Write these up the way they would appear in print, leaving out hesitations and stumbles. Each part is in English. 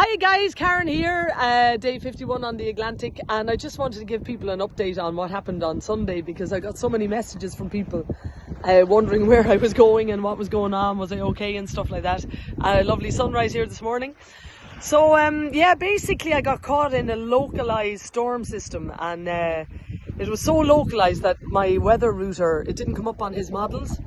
Hi guys, Karen here, day 51 on the Atlantic, and I just wanted to give people an update on what happened on Sunday because I got so many messages from people wondering where I was going and what was going on, was I okay and stuff like that. Lovely sunrise here this morning. So yeah, basically I got caught in a localised storm system, and it was so localised that my weather router, it didn't come up on his models.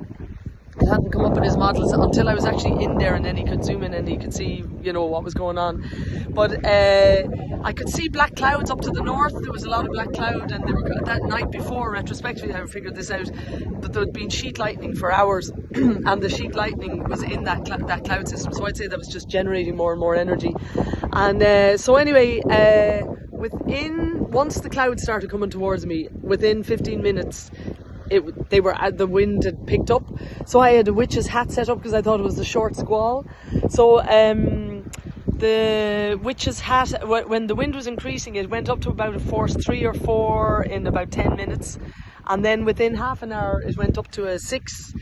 It hadn't come up in his models until I was actually in there, and then he could zoom in and he could see, you know, what was going on. But I could see black clouds up to the north. There was a lot of black cloud, and they were, that night before, retrospectively, I figured this out, that there had been sheet lightning for hours, and the sheet lightning was in that cloud system. So I'd say that was just generating more and more energy. And so anyway, once the clouds started coming towards me, within 15 minutes, the wind had picked up, so I had a witch's hat set up because I thought it was the short squall. So the witch's hat, when the wind was increasing, it went up to about a force 3 or 4 in about 10 minutes, and then within half an hour it went up to a 6,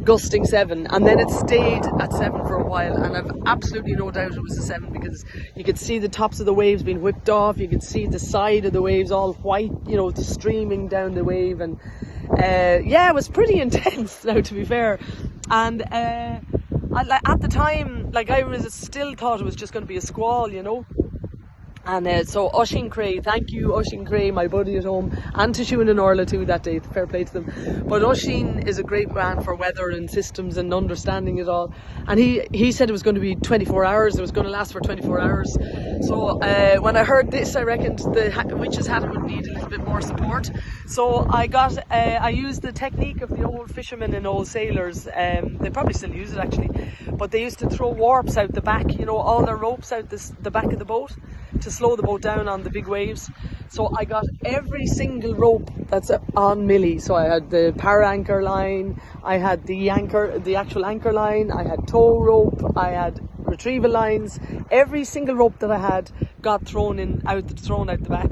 gusting 7, and then it stayed at 7 for a while, and I've absolutely no doubt it was a 7 because you could see the tops of the waves being whipped off, you could see the side of the waves all white, you know, streaming down the wave, and yeah, it was pretty intense now, to be fair. And at the time, like, I was still thought it was just going to be a squall, you know. And so Oisin Cray, thank you Oisin Cray, my buddy at home, and to Siún and Orla too that day, fair play to them. But Oisin is a great man for weather and systems and understanding it all. And he said it was going to be 24 hours, it was going to last for 24 hours. So when I heard this, I reckoned the witch's hat would need a little bit more support. So I used the technique of the old fishermen and old sailors. They probably still use it actually, but they used to throw warps out the back, you know, all their ropes out the back of the boat to slow the boat down on the big waves. So I got every single rope that's on Millie. So I had the para anchor line, I had the actual anchor line, I had tow rope, I had retrieval lines. Every single rope that I had got thrown out the back,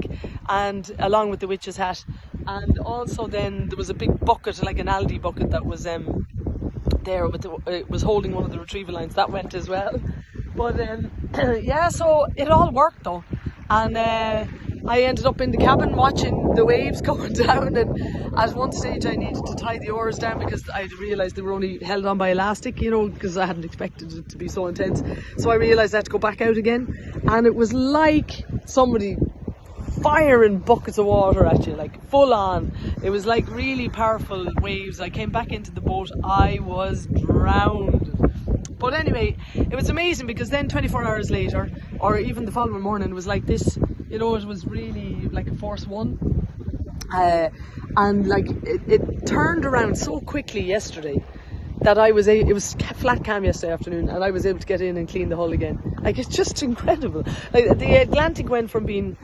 and along with the witch's hat. And also then there was a big bucket, like an Aldi bucket, that was there with it was holding one of the retrieval lines, that went as well. But yeah, so it all worked though, and I ended up in the cabin watching the waves going down, and at one stage I needed to tie the oars down because I realised they were only held on by elastic, you know, because I hadn't expected it to be so intense. So I realised I had to go back out again, and it was like somebody firing buckets of water at you, like full on. It was like really powerful waves. I came back into the boat, I was drowned. But anyway, it was amazing because then 24 hours later, or even the following morning, it was like this, you know, it was really like a force 1. And like it turned around so quickly yesterday that it was flat calm yesterday afternoon, and I was able to get in and clean the hull again. Like, it's just incredible. Like, the Atlantic went from being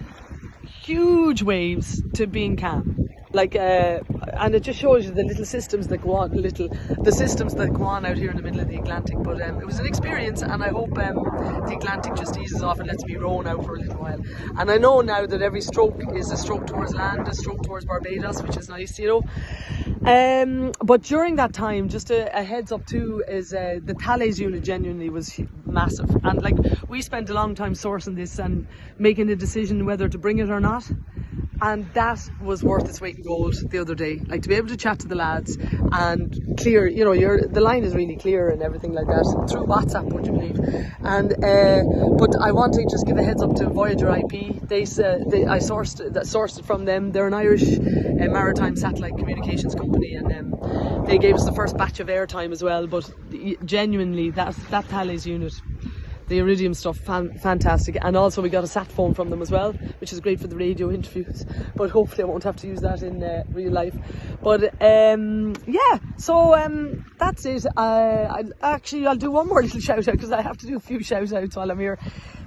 huge waves to being calm. Like, and it just shows you the little systems that go on, out here in the middle of the Atlantic. But it was an experience, and I hope the Atlantic just eases off and lets me row now for a little while. And I know now that every stroke is a stroke towards land, a stroke towards Barbados, which is nice, you know. But during that time, just a heads up too, is the Thales unit genuinely was massive, and like, we spent a long time sourcing this and making a decision whether to bring it or not. And that was worth its weight in gold the other day. Like, to be able to chat to the lads and clear, you know, the line is really clear and everything like that through WhatsApp, would you believe? And but I want to just give a heads up to Voyager IP. I sourced it from them. They're an Irish maritime satellite communications company, and they gave us the first batch of airtime as well. But genuinely, that Thales unit, the iridium stuff, fantastic. And also we got a sat phone from them as well, which is great for the radio interviews, but hopefully I won't have to use that in real life. But yeah, so that's it. I'll do one more little shout out, because I have to do a few shout outs while I'm here.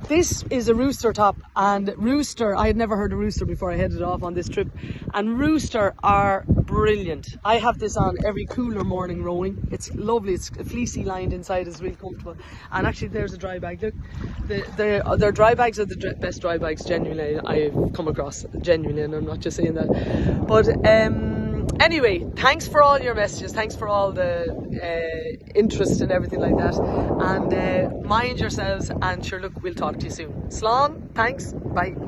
This is a rooster top, and rooster, I had never heard of rooster before I headed off on this trip, and rooster are brilliant. I have this on every cooler morning rowing. It's lovely, it's fleecy lined inside, it's really comfortable. And actually there's a dry bag, look, their dry bags are the best dry bags genuinely I've come across, genuinely, and I'm not just saying that. But Anyway, thanks for all your messages. Thanks for all the interest and everything like that. And mind yourselves, and sure, look, we'll talk to you soon. Slán, thanks, bye.